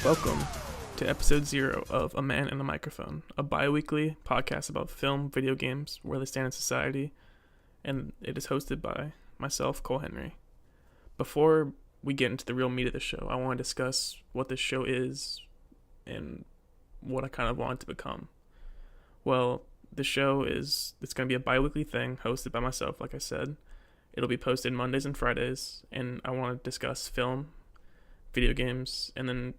Welcome to episode 0 of A Man and a Microphone, a bi-weekly podcast about film, video games, where they stand in society, and it is hosted by myself, Cole Henry. Before we get into the real meat of the show, I want to discuss what this show is and what I kind of want it to become. Well, the show it's going to be a bi-weekly thing hosted by myself, like I said. It'll be posted Mondays and Fridays, and I want to discuss film, video games, and then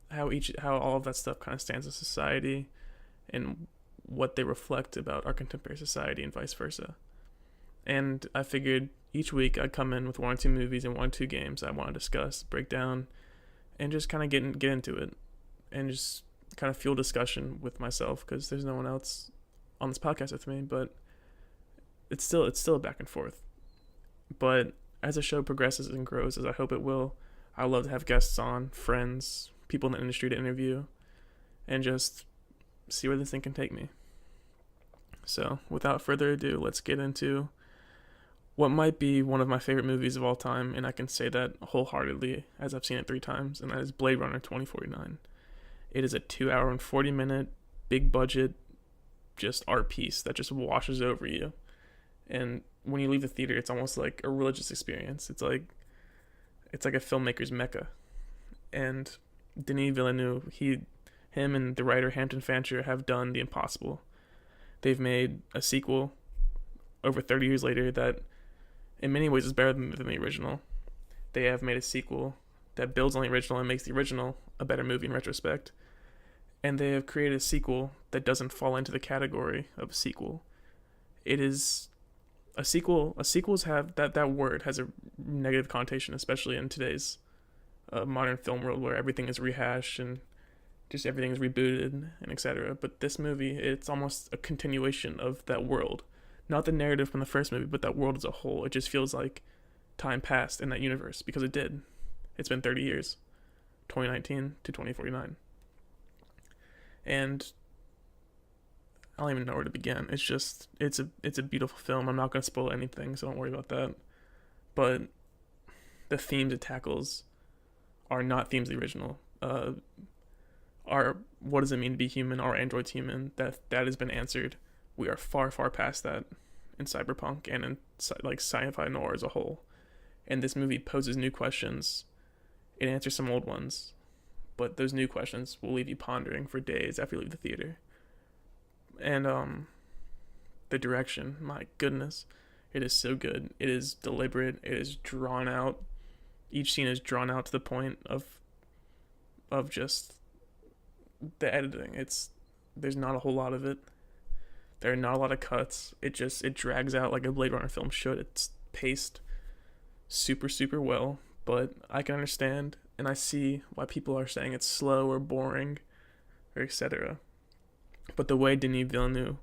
how all of that stuff kind of stands in society and what they reflect about our contemporary society and vice versa. And I figured each week I'd come in with 1 or 2 movies and 1 or 2 games I want to discuss, break down, and just kind of get into it and just kind of fuel discussion with myself, because there's no one else on this podcast with me. But it's still a back and forth. But as the show progresses and grows, as I hope it will, I love to have guests on, friends, people in the industry to interview, and just see where this thing can take me. So, without further ado, let's get into what might be one of my favorite movies of all time, and I can say that wholeheartedly, as I've seen it 3 times, and that is Blade Runner 2049. It is a 2-hour and 40-minute, big-budget, just art piece that just washes over you. And when you leave the theater, it's almost like a religious experience. It's like a filmmaker's mecca. And Denis Villeneuve, him and the writer Hampton Fancher have done the impossible. They've made a sequel over 30 years later that in many ways is better than the original. They have made a sequel that builds on the original and makes the original a better movie in retrospect. And they have created a sequel that doesn't fall into the category of a sequel. It is a sequel. Sequels have that word has a negative connotation, especially in today's modern film world, where everything is rehashed and just everything is rebooted and etc. But this movie, it's almost a continuation of that world, not the narrative from the first movie, but that world as a whole. It just feels like time passed in that universe, because it did. It's been 30 years, 2019 to 2049, and I don't even know where to begin. It's a beautiful film. I'm not going to spoil anything, so don't worry about that. But the themes it tackles are not themes of the original. Are what does it mean to be human? Are androids human? That has been answered. We are far, far past that in cyberpunk and in like sci-fi noir as a whole. And this movie poses new questions. It answers some old ones, but those new questions will leave you pondering for days after you leave the theater. And the direction, my goodness, it is so good. It is deliberate. It is drawn out. Each scene is drawn out to the point of just the editing. There's not a whole lot of it. There are not a lot of cuts. It drags out like a Blade Runner film should. It's paced super, super well, but I can understand and I see why people are saying it's slow or boring or etc. But the way Denis Villeneuve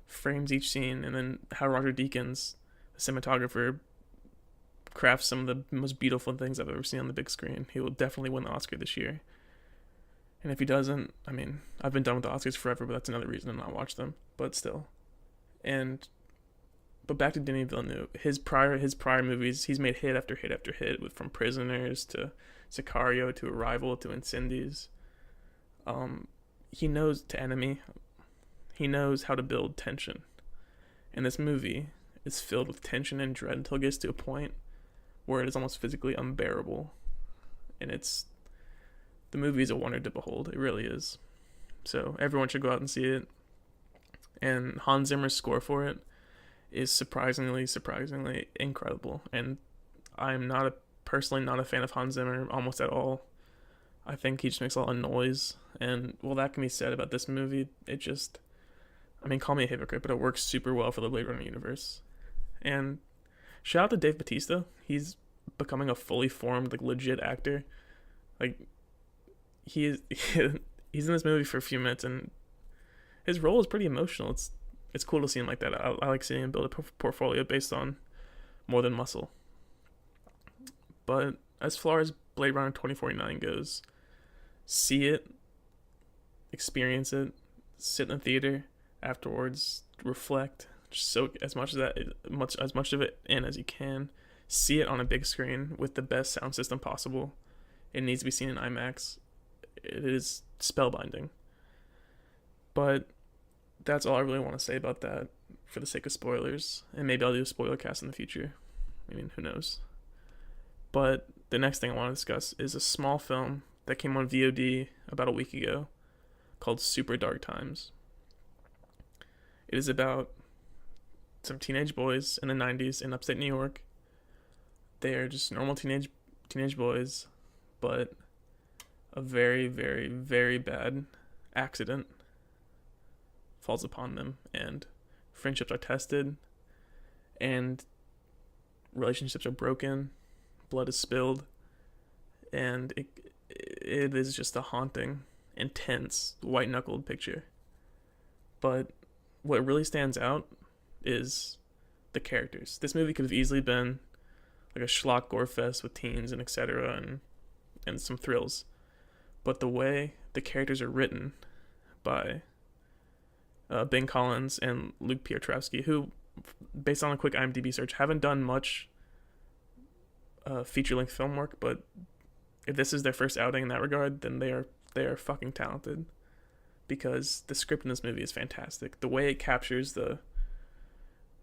frames each scene, and then how Roger Deakins, the cinematographer, crafts some of the most beautiful things I've ever seen on the big screen, he will definitely win the Oscar this year. And if he doesn't, I mean, I've been done with the Oscars forever, but that's another reason to not watch them. But still. But back to Denis Villeneuve. His prior movies, he's made hit after hit after hit, from Prisoners to Sicario to Arrival to Incendies. He knows to Enemy. He knows how to build tension. And this movie is filled with tension and dread until it gets to a point where it is almost physically unbearable. And the movie is a wonder to behold. It really is. So everyone should go out and see it. And Hans Zimmer's score for it is surprisingly incredible. And I'm personally not a fan of Hans Zimmer almost at all. I think he just makes a lot of noise. And while that can be said about this movie, call me a hypocrite, but it works super well for the Blade Runner universe. And shout out to Dave Bautista. He's becoming a fully formed, legit actor. He's in this movie for a few minutes, and his role is pretty emotional. It's cool to see him like that. I like seeing him build a portfolio based on more than muscle. But as far as Blade Runner 2049 goes, see it, experience it, sit in the theater afterwards, reflect, just soak as much of it in as you can. See it on a big screen with the best sound system possible. It needs to be seen in IMAX. It is spellbinding. But that's all I really want to say about that for the sake of spoilers. And maybe I'll do a spoiler cast in the future. I mean, who knows? But the next thing I want to discuss is a small film that came on VOD about a week ago called Super Dark Times. It is about some teenage boys in the 90s in upstate New York. They are just normal teenage boys, but a very, very, very bad accident falls upon them, and friendships are tested, and relationships are broken, blood is spilled, and it is just a haunting, intense, white-knuckled picture. But what really stands out is the characters. This movie could have easily been like a schlock gore fest with teens and etc. and some thrills. But the way the characters are written by Ben Collins and Luke Piotrowski, who, based on a quick IMDb search, haven't done much feature-length film work, but if this is their first outing in that regard, then they are fucking talented, because the script in this movie is fantastic. The way it captures the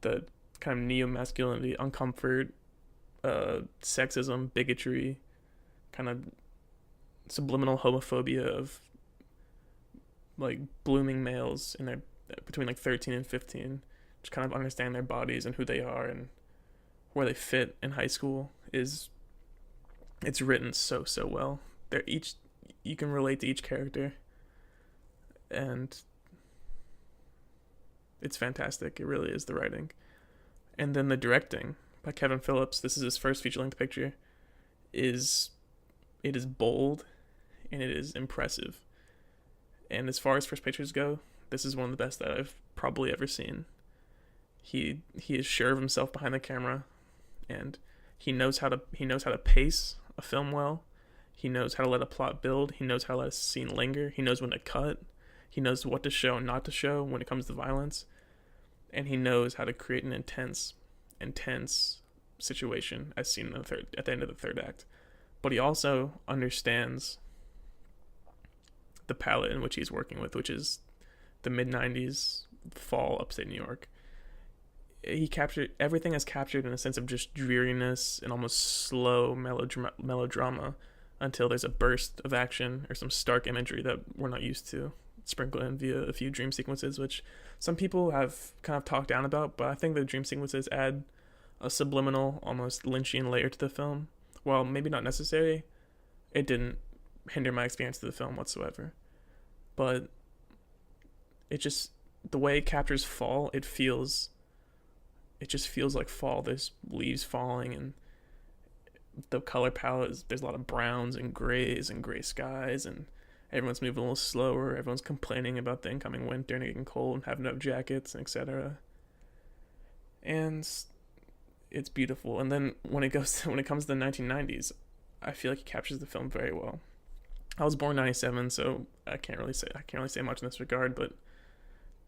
kind of neo-masculinity, uncomfort, sexism, bigotry, kind of subliminal homophobia of like blooming males in their between like 13 and 15, just kind of understand their bodies and who they are and where they fit in high school. It's written so well. You can relate to each character, and it's fantastic. It really is, the writing. And then the directing by Kevin Phillips, this is his first feature-length picture, it is bold and it is impressive. And as far as first pictures go, this is one of the best that I've probably ever seen. He is sure of himself behind the camera, and he knows how to pace a film well. He knows how to let a plot build. He knows how to let a scene linger. He knows when to cut. He knows what to show and not to show when it comes to violence. And he knows how to create an intense situation as seen at the end of the third act. But he also understands the palette in which he's working with, which is the mid-90s fall upstate New York. Everything is captured in a sense of just dreariness and almost slow melodrama until there's a burst of action or some stark imagery that we're not used to, sprinkled in via a few dream sequences, which some people have kind of talked down about, but I think the dream sequences add a subliminal, almost Lynchian layer to the film. While maybe not necessary, it didn't hinder my experience of the film whatsoever. But the way it captures fall, it just feels like fall. There's leaves falling, and the color palette there's a lot of browns and grays and gray skies, and everyone's moving a little slower. Everyone's complaining about the incoming winter and getting cold and having no jackets, etc. And it's beautiful. And then when it comes to the 1990s, I feel like it captures the film very well. I was born in 97, so I can't really say much in this regard, but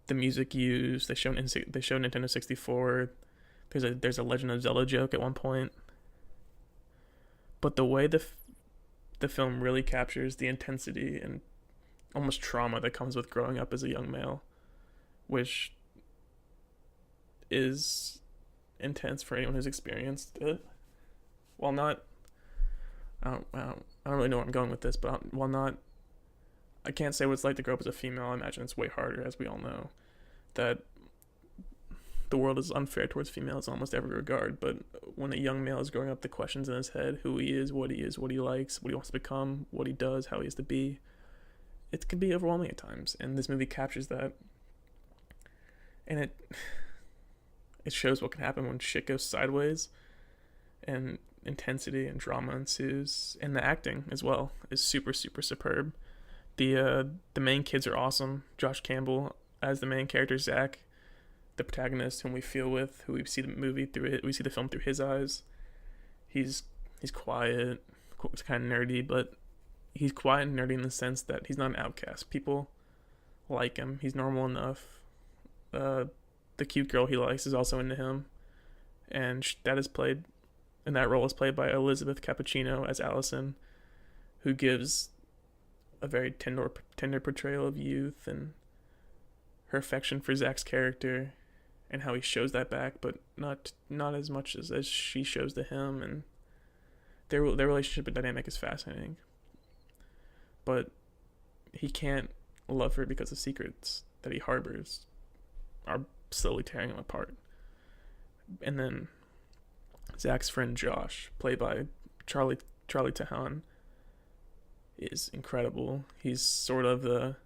the music used, they show Nintendo 64. There's a Legend of Zelda joke at one point. But the way the film really captures the intensity and almost trauma that comes with growing up as a young male, which is intense for anyone who's experienced it. While not, I don't really know where I'm going with this, but I can't say what it's like to grow up as a female. I imagine it's way harder, as we all know, that the world is unfair towards females in almost every regard. But when a young male is growing up, the questions in his head, who he is, what he likes, what he wants to become, what he does, how he is to be, it can be overwhelming at times. And this movie captures that. And it shows what can happen when shit goes sideways, and intensity and drama ensues. And the acting as well is super, super superb. The main kids are awesome. Josh Campbell as the main character, Zach, the protagonist, whom we feel with, who we see the film through his eyes. He's quiet, it's kind of nerdy, but he's quiet and nerdy in the sense that he's not an outcast. People like him. He's normal enough. The cute girl he likes is also into him, and that role is played by Elizabeth Cappuccino as Allison, who gives a very tender portrayal of youth and her affection for Zach's character and how he shows that back, but not as much as she shows to him, and their relationship and dynamic is fascinating. But he can't love her because the secrets that he harbors are slowly tearing him apart. And then Zach's friend Josh, played by Charlie Tahan, is incredible. He's sort of the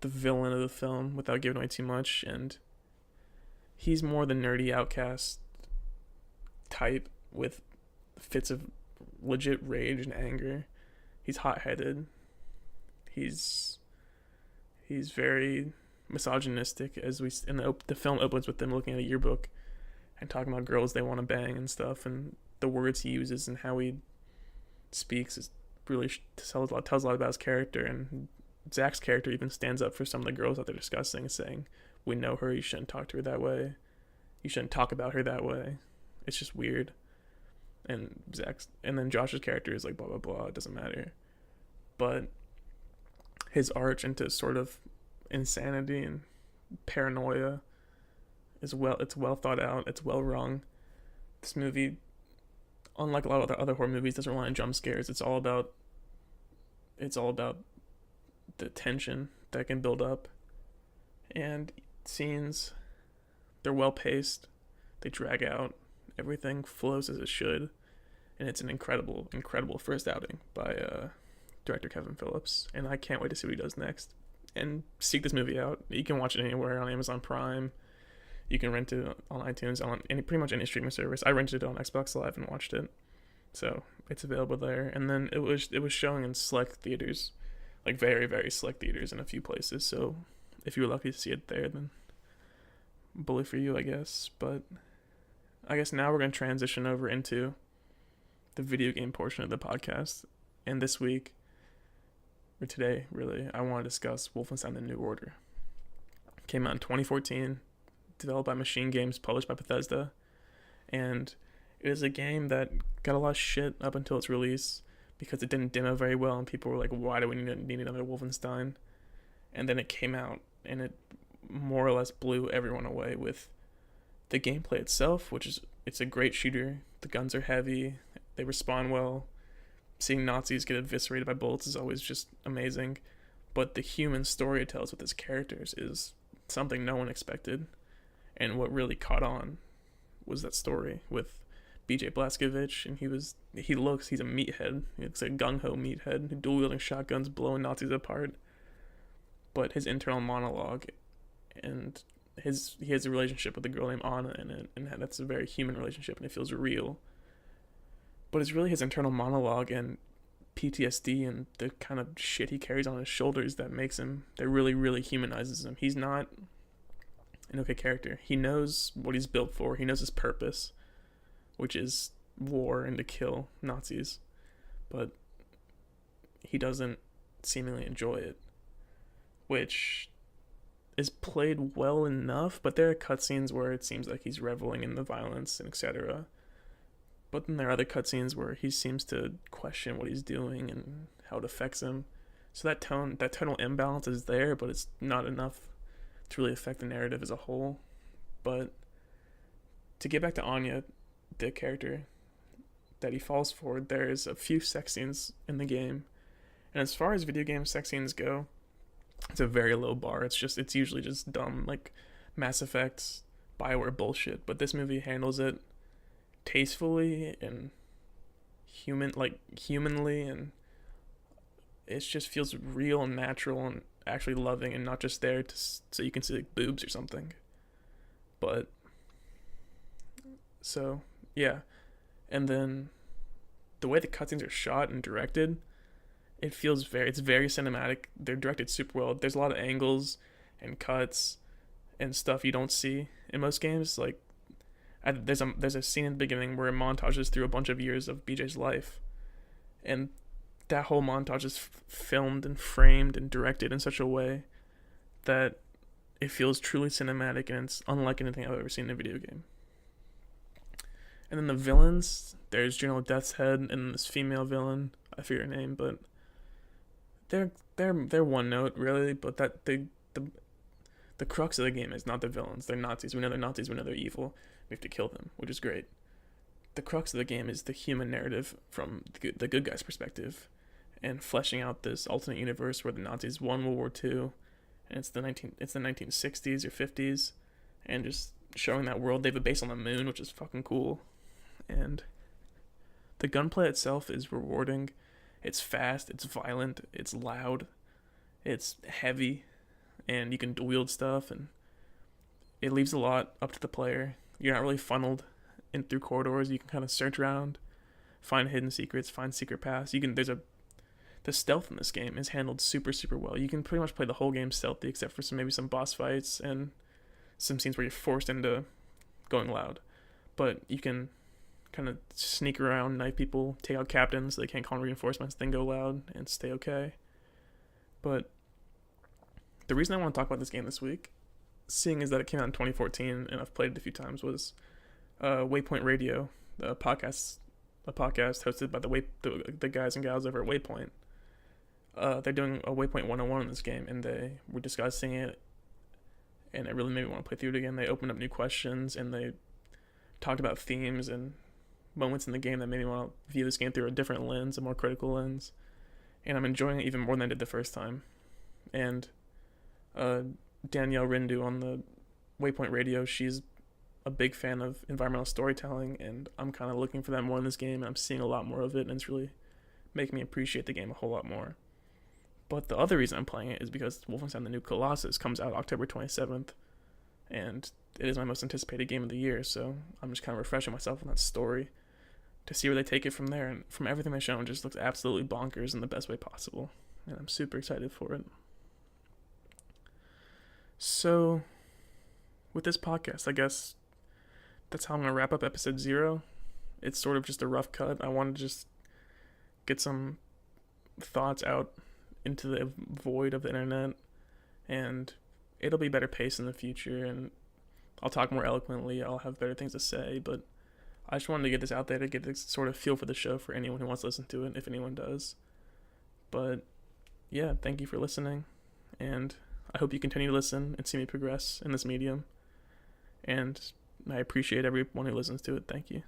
villain of the film without giving away too much, and he's more the nerdy outcast type with fits of legit rage and anger. He's hot-headed. He's very misogynistic, as the film opens with them looking at a yearbook and talking about girls they want to bang and stuff, and the words he uses and how he speaks is really tells a lot about his character. And Zach's character even stands up for some of the girls that they're discussing, saying, "We know her. You shouldn't talk to her that way. You shouldn't talk about her that way. It's just weird." And then Josh's character is like, blah blah blah. It doesn't matter. But his arch into sort of insanity and paranoia is it's well thought out. It's well rung. This movie, unlike a lot of other horror movies, doesn't rely on jump scares. It's all about the tension that can build up, and scenes, they're well paced, they drag out, everything flows as it should, and it's an incredible first outing by director Kevin Phillips, and I can't wait to see what he does next. And seek this movie out. You can watch it anywhere on Amazon Prime. You can rent it on iTunes, on pretty much any streaming service. I rented it on Xbox Live and watched it, so it's available there. And then it was showing in select theaters, like very, very select theaters in a few places. So if you were lucky to see it there, then bully for you, I guess. But I guess now we're going to transition over into the video game portion of the podcast. And this week, or today, really, I want to discuss Wolfenstein: The New Order. It came out in 2014, developed by Machine Games, published by Bethesda. And it is a game that got a lot of shit up until its release because it didn't demo very well, and people were like, why do we need another Wolfenstein? And then it came out, and it more or less blew everyone away with the gameplay itself, it's a great shooter. The guns are heavy, they respawn well. Seeing Nazis get eviscerated by bullets is always just amazing. But the human story it tells with its characters is something no one expected. And what really caught on was that story with BJ Blazkowicz, and he's a meathead. He looks like a gung-ho meathead, dual-wielding shotguns, blowing Nazis apart. But his internal monologue, and he has a relationship with a girl named Anna in it, and that's a very human relationship, and it feels real. But it's really his internal monologue and PTSD and the kind of shit he carries on his shoulders that really, really humanizes him. He's not an okay character. He knows what he's built for. He knows his purpose, which is war and to kill Nazis. But he doesn't seemingly enjoy it, which is played well enough, but there are cutscenes where it seems like he's reveling in the violence and etc. But then there are other cutscenes where he seems to question what he's doing and how it affects him. So that tonal imbalance is there, but it's not enough to really affect the narrative as a whole. But to get back to Anya, the character that he falls for, there's a few sex scenes in the game. And as far as video game sex scenes go, it's a very low bar. It's usually just dumb, like Mass Effect, BioWare bullshit. But this movie handles it tastefully and humanly, and it just feels real and natural and actually loving, and not just there so you can see like boobs or something. But so yeah, and then the way the cutscenes are shot and directed, it's very cinematic. They're directed super well. There's a lot of angles and cuts and stuff you don't see in most games. Like there's a scene in the beginning where it montages through a bunch of years of BJ's life, and that whole montage is filmed and framed and directed in such a way that it feels truly cinematic, and it's unlike anything I've ever seen in a video game. And then the villains, there's General Death's Head and this female villain, I forget her name, but they're one note really, but that the crux of the game is not the villains. They're Nazis. We know they're Nazis. We know they're evil. We have to kill them, which is great. The crux of the game is the human narrative from the good guy's perspective, and fleshing out this alternate universe where the Nazis won World War II, and it's the 1960s or 50s, and just showing that world. They have a base on the moon, which is fucking cool, and the gunplay itself is rewarding. It's fast, it's violent, it's loud, it's heavy, and you can wield stuff, and it leaves a lot up to the player. You're not really funneled in through corridors. You can kind of search around, find hidden secrets, find secret paths. The stealth in this game is handled super, super well. You can pretty much play the whole game stealthy, except for maybe some boss fights and some scenes where you're forced into going loud. But you can kind of sneak around, knife people, take out captains so they can't call in reinforcements, then go loud and stay okay. But the reason I want to talk about this game this week, seeing as that it came out in 2014 and I've played it a few times, was Waypoint Radio, a podcast hosted by the guys and gals over at Waypoint. They're doing a Waypoint 101 in this game, and they were discussing it, and it really made me want to play through it again. They opened up new questions, and they talked about themes and moments in the game that made me want to view this game through a different lens, a more critical lens, and I'm enjoying it even more than I did the first time. And Danielle Rindu on the Waypoint Radio, she's a big fan of environmental storytelling, and I'm kind of looking for that more in this game, and I'm seeing a lot more of it, and it's really making me appreciate the game a whole lot more. But the other reason I'm playing it is because Wolfenstein: The New Colossus comes out October 27th, and it is my most anticipated game of the year, so I'm just kind of refreshing myself on that story to see where they take it from there, and from everything they've shown, it just looks absolutely bonkers in the best way possible, and I'm super excited for it. So, with this podcast, I guess that's how I'm going to wrap up episode 0. It's sort of just a rough cut. I wanted to just get some thoughts out into the void of the internet, and it'll be better paced in the future, and I'll talk more eloquently. I'll have better things to say, but I just wanted to get this out there to get this sort of feel for the show for anyone who wants to listen to it, if anyone does. But yeah, thank you for listening, and I hope you continue to listen and see me progress in this medium, and I appreciate everyone who listens to it. Thank you.